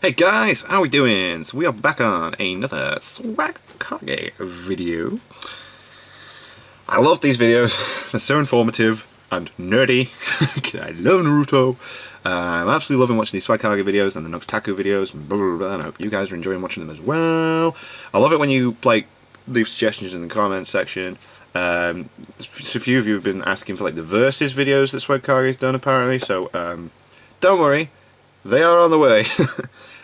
Hey guys, how we doing? So we are back on another Swag Kage video. I love these videos, they're so informative and nerdy. I love Naruto. I'm absolutely loving watching these Swag Kage videos and the Noxtaku videos and blah blah blah, and I hope you guys are enjoying watching them as well. I love it when you leave suggestions in the comments section. So a few of you have been asking for the versus videos that Swag Kage's done apparently, so don't worry, they are on the way.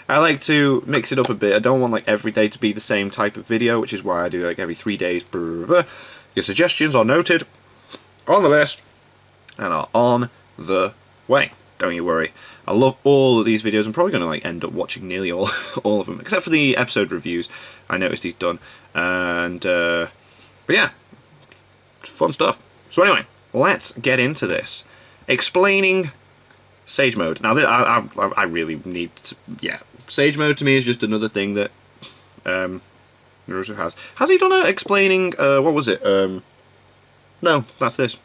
I like to mix it up a bit. I don't want every day to be the same type of video, which is why I do every 3 days. Blah, blah, blah. Your suggestions are noted, on the list, and are on the way. Don't you worry. I love all of these videos. I'm probably going to end up watching nearly all of them, except for the episode reviews. I noticed he's done, and but yeah, it's fun stuff. So anyway, let's get into this. Explaining Sage Mode. Now, I really need to, yeah. Sage Mode to me is just another thing that Naruto has. Has he done a explaining, what was it? No, that's this.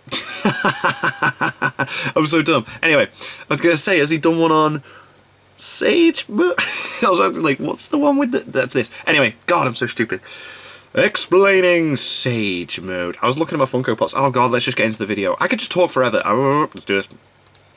I'm so dumb. Anyway, I was going to say, has he done one on Sage Mode? I was actually what's the one with that's this. Anyway, God, I'm so stupid. Explaining Sage Mode. I was looking at my Funko Pops. Oh God, let's just get into the video. I could just talk forever. Let's do this.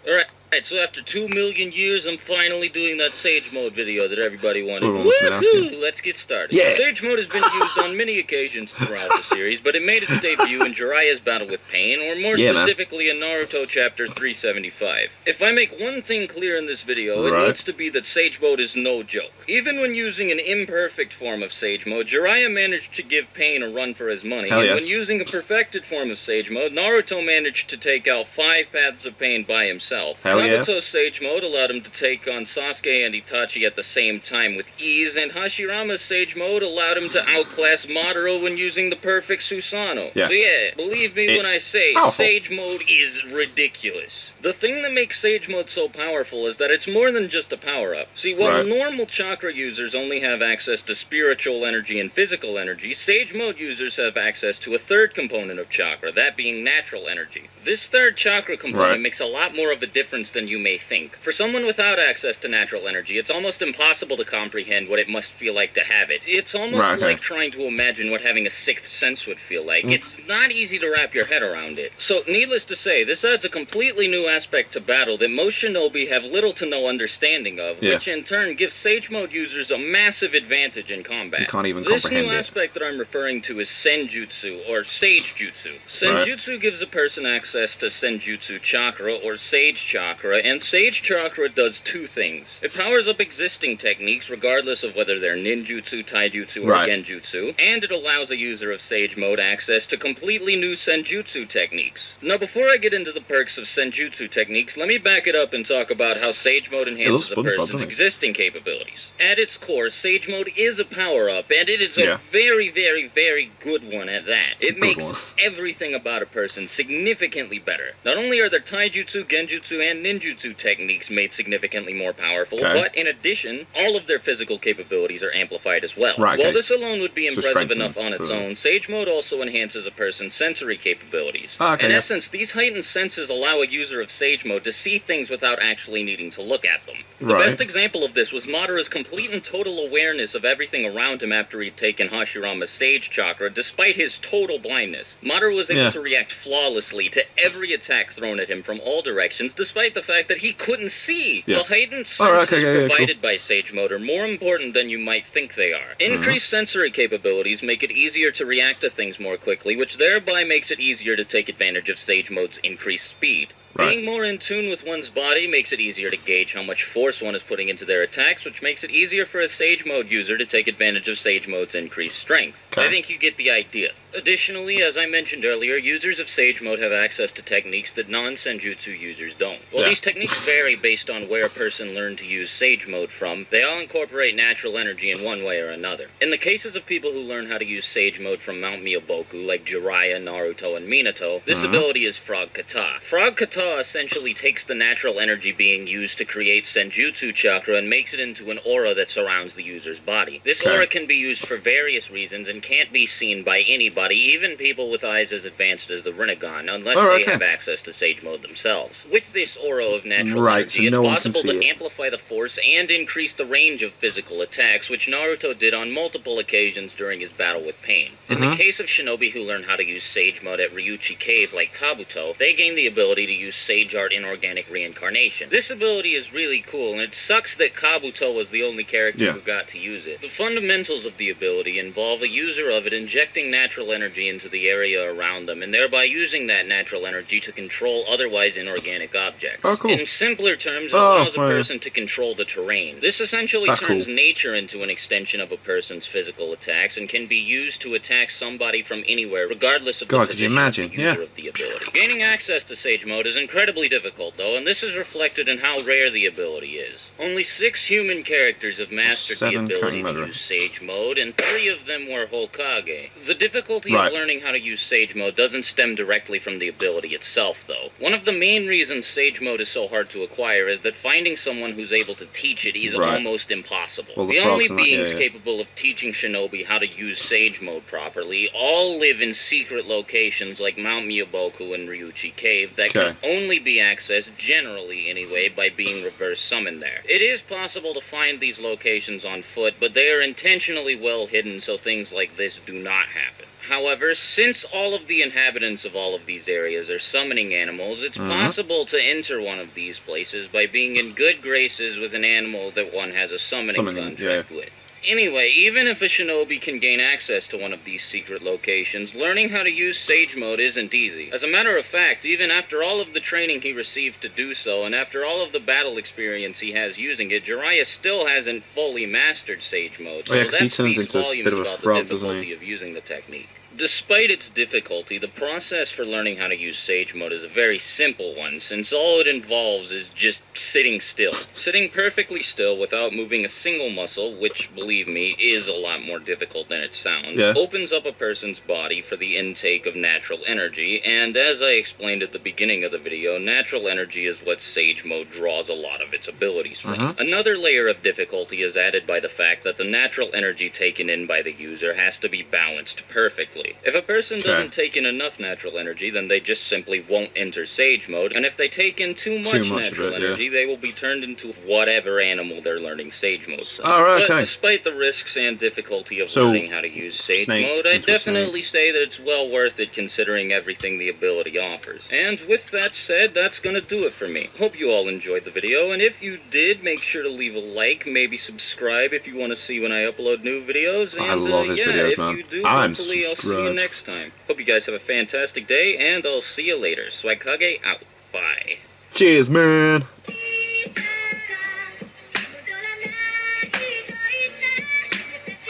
Alright, so after 2 million years, I'm finally doing that Sage Mode video that everybody wanted. Woohoo! Let's get started. Yeah. Sage Mode has been used on many occasions throughout the series, but it made its debut in Jiraiya's battle with Pain, or more specifically in Naruto chapter 375. If I make one thing clear in this video, it needs to be that Sage Mode is no joke. Even when using an imperfect form of Sage Mode, Jiraiya managed to give Pain a run for his money, and when using a perfected form of Sage Mode, Naruto managed to take out 5 paths of Pain by himself. Kabuto's Sage Mode allowed him to take on Sasuke and Itachi at the same time with ease, and Hashirama's Sage Mode allowed him to outclass Madara when using the perfect Susanoo. Yes. So yeah, believe me when I say Sage Mode is ridiculous. The thing that makes Sage Mode so powerful is that it's more than just a power-up. See, while normal chakra users only have access to spiritual energy and physical energy, Sage Mode users have access to a third component of chakra, that being natural energy. This third chakra component makes a lot more of a difference than you may think. For someone without access to natural energy, it's almost impossible to comprehend what it must feel like to have it. It's almost like trying to imagine what having a sixth sense would feel like. It's not easy to wrap your head around it. So, needless to say, this adds a completely new aspect to battle that most shinobi have little to no understanding of, which in turn gives Sage Mode users a massive advantage in combat. You can't even comprehend This new aspect that I'm referring to is Senjutsu, or Sage Jutsu. Senjutsu gives a person access to Senjutsu Chakra, or Sage Chakra, and Sage Chakra does 2 things. It powers up existing techniques, regardless of whether they're ninjutsu, taijutsu, or genjutsu, and it allows a user of Sage Mode access to completely new Senjutsu techniques. Now, before I get into the perks of Senjutsu techniques, let me back it up and talk about how Sage Mode enhances a person's existing capabilities. At its core, Sage Mode is a power-up, and it is a very, very, very good one at that. It makes everything about a person significantly better. Not only are their taijutsu, genjutsu, and ninjutsu techniques made significantly more powerful, but in addition, all of their physical capabilities are amplified as well. While this alone would be impressive enough on its own, Sage Mode also enhances a person's sensory capabilities. In essence, these heightened senses allow a user of Sage Mode to see things without actually needing to look at them. The best example of this was Madara's complete and total awareness of everything around him after he'd taken Hashirama's Sage Chakra, despite his total blindness. Madara was able to react flawlessly to every attack thrown at him from all directions, despite the fact that he couldn't see. The heightened senses provided by Sage Mode are more important than you might think they are. Increased sensory capabilities make it easier to react to things more quickly, which thereby makes it easier to take advantage of Sage Mode's increased speed. Being more in tune with one's body makes it easier to gauge how much force one is putting into their attacks, which makes it easier for a Sage Mode user to take advantage of Sage Mode's increased strength. I think you get the idea. Additionally, as I mentioned earlier, users of Sage Mode have access to techniques that non-Senjutsu users don't. While these techniques vary based on where a person learned to use Sage Mode from, they all incorporate natural energy in one way or another. In the cases of people who learn how to use Sage Mode from Mount Myoboku, like Jiraiya, Naruto, and Minato, this ability is Frog Kata. Frog Kata Naruto essentially takes the natural energy being used to create Senjutsu chakra and makes it into an aura that surrounds the user's body. This aura can be used for various reasons and can't be seen by anybody, even people with eyes as advanced as the Rinnegan, unless they have access to Sage Mode themselves. With this aura of natural energy, it's possible to amplify the force and increase the range of physical attacks, which Naruto did on multiple occasions during his battle with Pain. In the case of shinobi who learn how to use Sage Mode at Ryuchi Cave like Kabuto, they gain the ability to use Sage Art Inorganic Reincarnation. This ability is really cool, and it sucks that Kabuto was the only character who got to use it. The fundamentals of the ability involve a user of it injecting natural energy into the area around them, and thereby using that natural energy to control otherwise inorganic objects. In simpler terms, it allows a person to control the terrain. This essentially turns nature into an extension of a person's physical attacks and can be used to attack somebody from anywhere, regardless of the position of the user of the ability. Gaining access to Sage Mode is incredibly difficult, though, and this is reflected in how rare the ability is. Only 6 human characters have mastered the ability to use Sage Mode, and 3 of them were Hokage. The difficulty of learning how to use Sage Mode doesn't stem directly from the ability itself, though. One of the main reasons Sage Mode is so hard to acquire is that finding someone who's able to teach it is almost impossible. The only beings capable of teaching shinobi how to use Sage Mode properly all live in secret locations like Mount Miyaboku and Ryuchi Cave that can only be accessed, generally anyway, by being reverse summoned there. It is possible to find these locations on foot, but they are intentionally well hidden so things like this do not happen. However, since all of the inhabitants of all of these areas are summoning animals, it's possible to enter one of these places by being in good graces with an animal that one has a summoning contract with. Anyway, even if a shinobi can gain access to one of these secret locations, learning how to use Sage Mode isn't easy. As a matter of fact, even after all of the training he received to do so, and after all of the battle experience he has using it, Jiraiya still hasn't fully mastered Sage Mode, so that speaks volumes about the difficulty of using the technique. Despite its difficulty, the process for learning how to use Sage Mode is a very simple one, since all it involves is just sitting still. Sitting perfectly still without moving a single muscle, which, believe me, is a lot more difficult than it sounds, opens up a person's body for the intake of natural energy, and as I explained at the beginning of the video, natural energy is what Sage Mode draws a lot of its abilities from. Another layer of difficulty is added by the fact that the natural energy taken in by the user has to be balanced perfectly. If a person doesn't take in enough natural energy, then they just simply won't enter Sage Mode, and if they take in too much natural energy, they will be turned into whatever animal they're learning Sage Mode from. But despite the risks and difficulty of learning how to use Sage Mode, I definitely say that it's well worth it considering everything the ability offers. And with that said, that's gonna do it for me. Hope you all enjoyed the video, and if you did, make sure to leave a like, maybe subscribe if you want to see when I upload new videos, and I love his videos, man. if you do, hopefully I'll see you next time. Hope you guys have a fantastic day, and I'll see you later. Swagkage out. Bye. Cheers, man.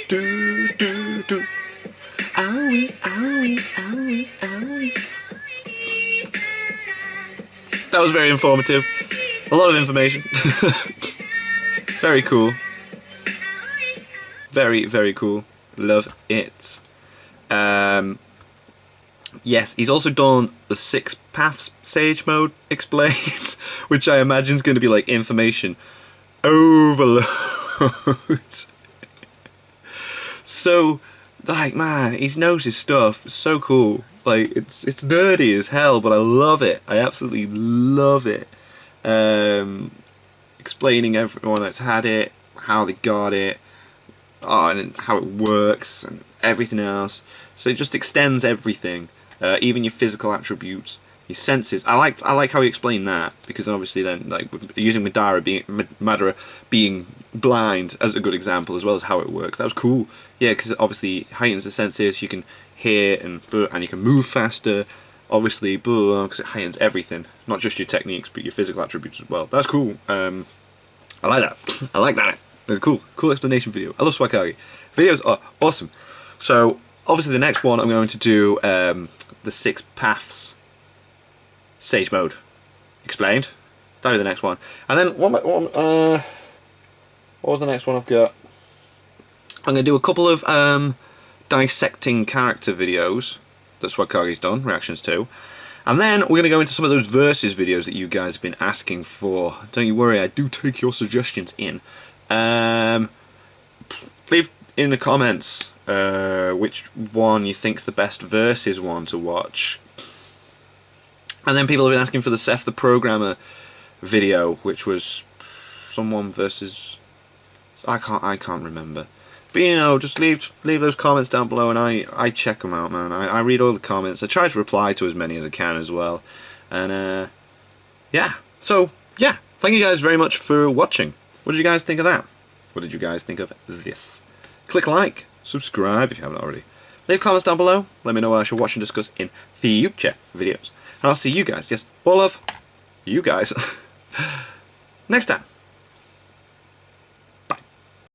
Do do do. Owie, owie, owie, owie. That was very informative. A lot of information. Very cool. Very, very cool. Love it. Yes, he's also done the 6 paths Sage Mode explained, which I imagine is going to be like information overload. So, like, man, he knows his stuff. It's so cool. Like, it's nerdy as hell, but I love it. I absolutely love it. Explaining everyone that's had it, how they got it, and how it works, and everything else. So it just extends everything, even your physical attributes, your senses. I like how he explained that, because obviously then, like, using Madara being blind as a good example, as well as how it works. That was cool. Yeah, because it obviously heightens the senses. You can hear and you can move faster. Obviously, because it heightens everything, not just your techniques, but your physical attributes as well. That's cool. I like that. I like that. It's a cool explanation video. I love Swagkage. Videos are awesome. So obviously the next one I'm going to do the 6 paths Sage Mode explained. That'll be the next one. And then what was the next one I've got? I'm going to do a couple of dissecting character videos that Swagkage's done, reactions to. And then we're going to go into some of those versus videos that you guys have been asking for. Don't you worry, I do take your suggestions in. Leave in the comments which one you think's the best versus one to watch. And then people have been asking for the Seth the Programmer video, which was someone versus... I can't remember. But you know, just leave those comments down below, and I check them out, man. I read all the comments. I try to reply to as many as I can as well. And yeah. So yeah, thank you guys very much for watching. What did you guys think of that? What did you guys think of this? Click like, subscribe if you haven't already. Leave comments down below. Let me know what I should watch and discuss in future videos. And I'll see you guys, yes, all of you guys, next time.